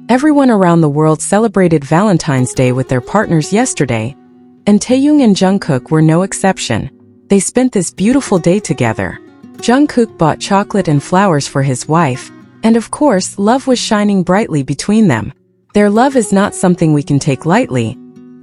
Everyone around the world celebrated Valentine's Day with their partners yesterday, and Taehyung and Jungkook were no exception. They spent this beautiful day together. Jungkook bought chocolate and flowers for his wife, and of course, love was shining brightly between them. Their love is not something we can take lightly,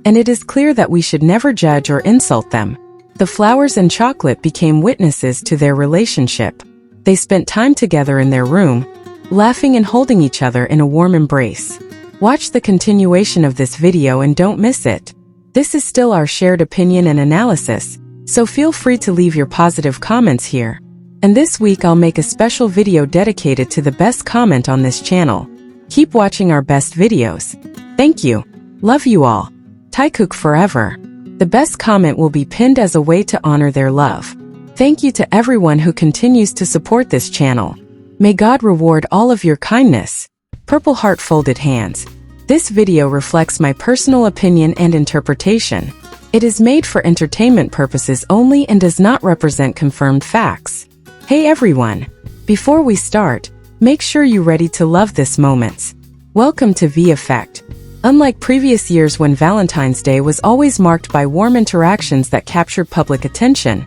and it is clear that we should never judge or insult them. The flowers and chocolate became witnesses to their relationship. They spent time together in their room, laughing and holding each other in a warm embrace. Watch the continuation of this video and don't miss it. This is still our shared opinion and analysis, so feel free to leave your positive comments here. And this week I'll make a special video dedicated to the best comment on this channel. Keep watching our best videos. Thank you. Love you all. TAEKOOK forever. The best comment will be pinned as a way to honor their love. Thank you to everyone who continues to support this channel. May God reward all of your kindness. Purple heart folded hands. This video reflects my personal opinion and interpretation. It is made for entertainment purposes only and does not represent confirmed facts. Hey everyone! Before we start, make sure you're ready to love this moments. Welcome to V Effect. Unlike previous years when Valentine's Day was always marked by warm interactions that captured public attention,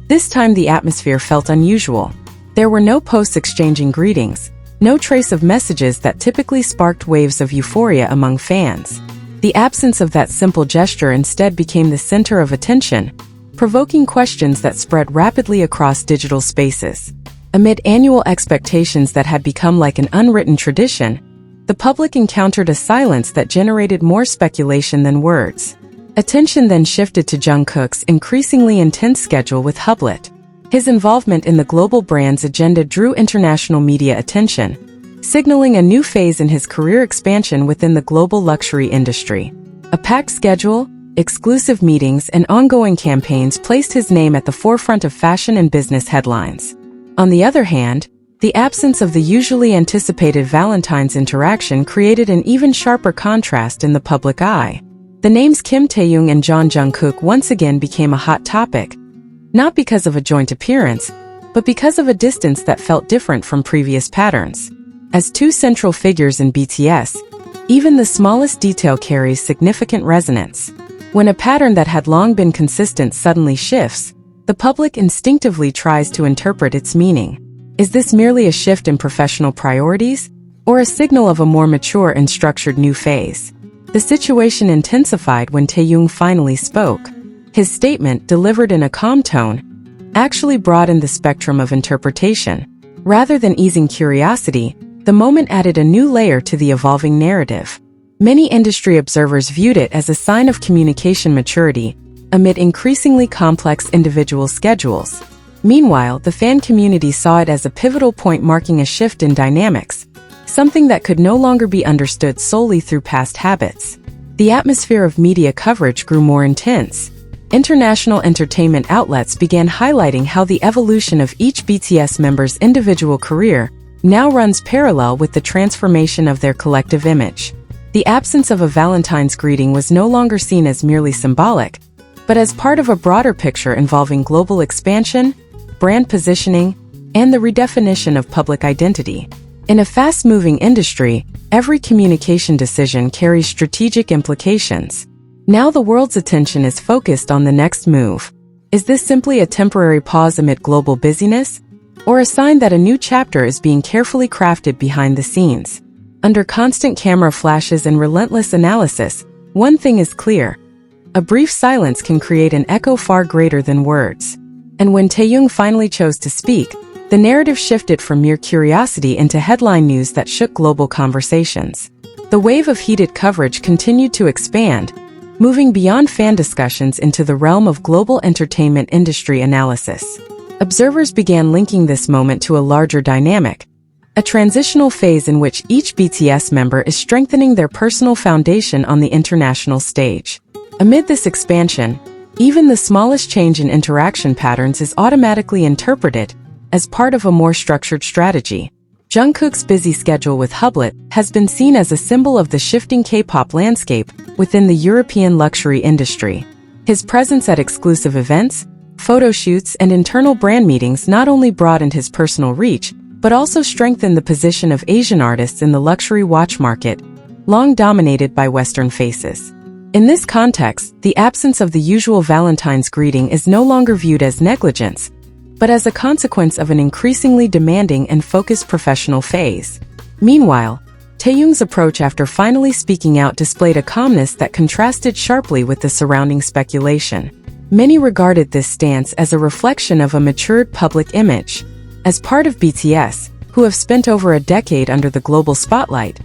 this time the atmosphere felt unusual. There were no posts exchanging greetings, no trace of messages that typically sparked waves of euphoria among fans. The absence of that simple gesture instead became the center of attention, provoking questions that spread rapidly across digital spaces. Amid annual expectations that had become like an unwritten tradition, the public encountered a silence that generated more speculation than words. Attention then shifted to Jungkook's increasingly intense schedule with Hublet. His involvement in the global brand's agenda drew international media attention, signaling a new phase in his career expansion within the global luxury industry. A packed schedule, exclusive meetings, and ongoing campaigns placed his name at the forefront of fashion and business headlines. On the other hand, the absence of the usually anticipated Valentine's interaction created an even sharper contrast in the public eye. The names Kim Taehyung and Jungkook once again became a hot topic, not because of a joint appearance, but because of a distance that felt different from previous patterns. As two central figures in BTS, even the smallest detail carries significant resonance. When a pattern that had long been consistent suddenly shifts, the public instinctively tries to interpret its meaning. Is this merely a shift in professional priorities, or a signal of a more mature and structured new phase? The situation intensified when Taehyung finally spoke. His statement, delivered in a calm tone, actually broadened the spectrum of interpretation. Rather than easing curiosity, the moment added a new layer to the evolving narrative. Many industry observers viewed it as a sign of communication maturity amid increasingly complex individual schedules. Meanwhile, the fan community saw it as a pivotal point marking a shift in dynamics, something that could no longer be understood solely through past habits. The atmosphere of media coverage grew more intense. International entertainment outlets began highlighting how the evolution of each BTS member's individual career now runs parallel with the transformation of their collective image. The absence of a Valentine's greeting was no longer seen as merely symbolic, but as part of a broader picture involving global expansion, brand positioning, and the redefinition of public identity. In a fast-moving industry, every communication decision carries strategic implications. Now the world's attention is focused on the next move. Is this simply a temporary pause amid global busyness, or a sign that a new chapter is being carefully crafted behind the scenes? Under constant camera flashes and relentless analysis, one thing is clear. A brief silence can create an echo far greater than words. And when Taehyung finally chose to speak, the narrative shifted from mere curiosity into headline news that shook global conversations. The wave of heated coverage continued to expand, moving beyond fan discussions into the realm of global entertainment industry analysis. Observers began linking this moment to a larger dynamic, a transitional phase in which each BTS member is strengthening their personal foundation on the international stage. Amid this expansion, even the smallest change in interaction patterns is automatically interpreted as part of a more structured strategy. Jungkook's busy schedule with Hublet has been seen as a symbol of the shifting K-pop landscape within the European luxury industry. His presence at exclusive events, photo shoots, and internal brand meetings not only broadened his personal reach, but also strengthened the position of Asian artists in the luxury watch market, long dominated by Western faces. In this context, the absence of the usual Valentine's greeting is no longer viewed as negligence, but as a consequence of an increasingly demanding and focused professional phase. Meanwhile, Taehyung's approach after finally speaking out displayed a calmness that contrasted sharply with the surrounding speculation. Many regarded this stance as a reflection of a matured public image. As part of BTS, who have spent over a decade under the global spotlight,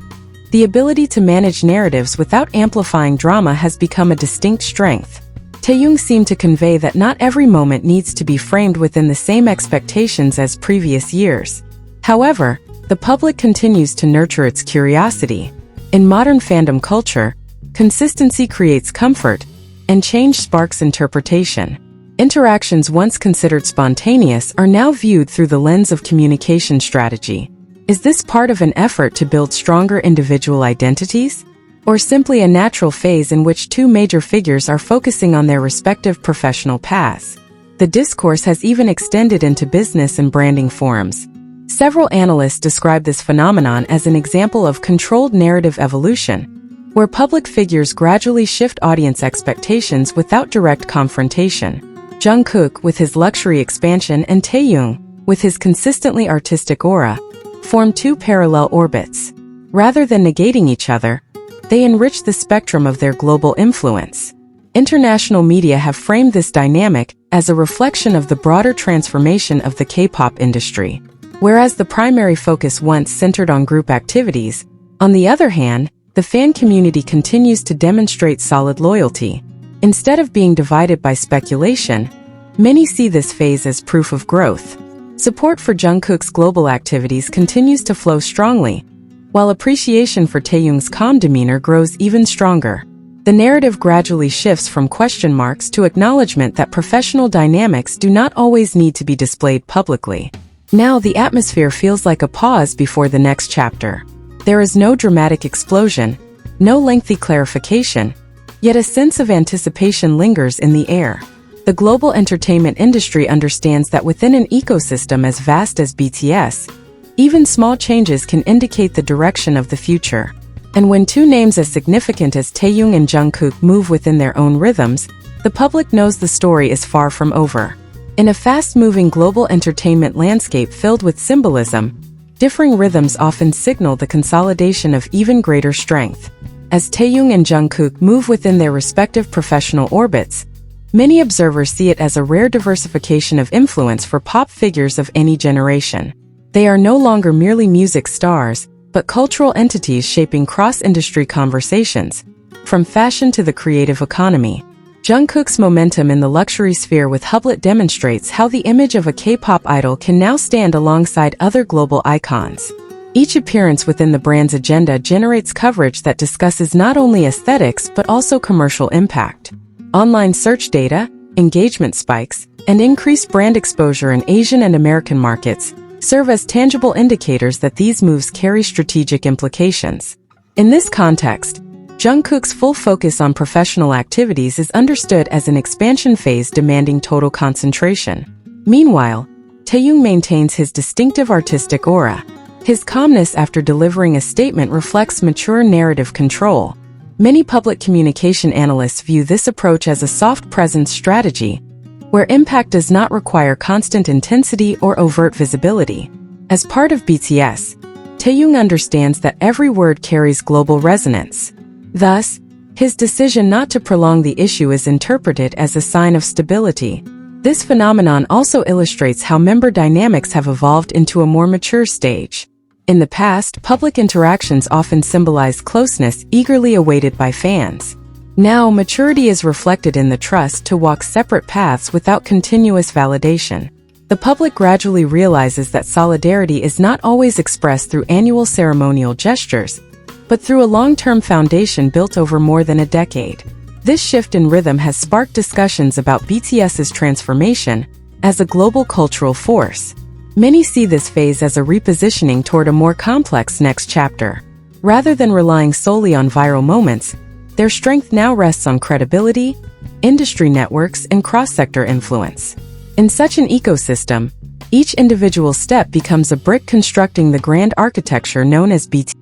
the ability to manage narratives without amplifying drama has become a distinct strength. Taehyung seemed to convey that not every moment needs to be framed within the same expectations as previous years. However, the public continues to nurture its curiosity. In modern fandom culture, consistency creates comfort, and change sparks interpretation. Interactions once considered spontaneous are now viewed through the lens of communication strategy. Is this part of an effort to build stronger individual identities? Or simply a natural phase in which two major figures are focusing on their respective professional paths? The discourse has even extended into business and branding forums. Several analysts describe this phenomenon as an example of controlled narrative evolution, where public figures gradually shift audience expectations without direct confrontation. Jungkook, with his luxury expansion, and Taehyung, with his consistently artistic aura, form two parallel orbits. Rather than negating each other, they enrich the spectrum of their global influence. International media have framed this dynamic as a reflection of the broader transformation of the K-pop industry. Whereas the primary focus once centered on group activities, on the other hand, the fan community continues to demonstrate solid loyalty. Instead of being divided by speculation, many see this phase as proof of growth. Support for Jungkook's global activities continues to flow strongly, while appreciation for Taehyung's calm demeanor grows even stronger. The narrative gradually shifts from question marks to acknowledgement that professional dynamics do not always need to be displayed publicly. Now the atmosphere feels like a pause before the next chapter. There is no dramatic explosion, no lengthy clarification, yet a sense of anticipation lingers in the air. The global entertainment industry understands that within an ecosystem as vast as BTS, even small changes can indicate the direction of the future. And when two names as significant as Taehyung and Jungkook move within their own rhythms, the public knows the story is far from over. In a fast-moving global entertainment landscape filled with symbolism, differing rhythms often signal the consolidation of even greater strength. As Taehyung and Jungkook move within their respective professional orbits, many observers see it as a rare diversification of influence for pop figures of any generation. They are no longer merely music stars, but cultural entities shaping cross-industry conversations, from fashion to the creative economy. Jungkook's momentum in the luxury sphere with Hublet demonstrates how the image of a K-pop idol can now stand alongside other global icons. Each appearance within the brand's agenda generates coverage that discusses not only aesthetics but also commercial impact. Online search data, engagement spikes, and increased brand exposure in Asian and American markets serve as tangible indicators that these moves carry strategic implications. In this context, Jungkook's full focus on professional activities is understood as an expansion phase demanding total concentration. Meanwhile, Taehyung maintains his distinctive artistic aura. His calmness after delivering a statement reflects mature narrative control. Many public communication analysts view this approach as a soft presence strategy, where impact does not require constant intensity or overt visibility. As part of BTS, Taehyung understands that every word carries global resonance. Thus, his decision not to prolong the issue is interpreted as a sign of stability. This phenomenon also illustrates how member dynamics have evolved into a more mature stage. In the past, public interactions often symbolized closeness eagerly awaited by fans. Now, maturity is reflected in the trust to walk separate paths without continuous validation. The public gradually realizes that solidarity is not always expressed through annual ceremonial gestures, but through a long-term foundation built over more than a decade. This shift in rhythm has sparked discussions about BTS's transformation as a global cultural force. Many see this phase as a repositioning toward a more complex next chapter. Rather than relying solely on viral moments, their strength now rests on credibility, industry networks, and cross-sector influence. In such an ecosystem, each individual step becomes a brick constructing the grand architecture known as BTS.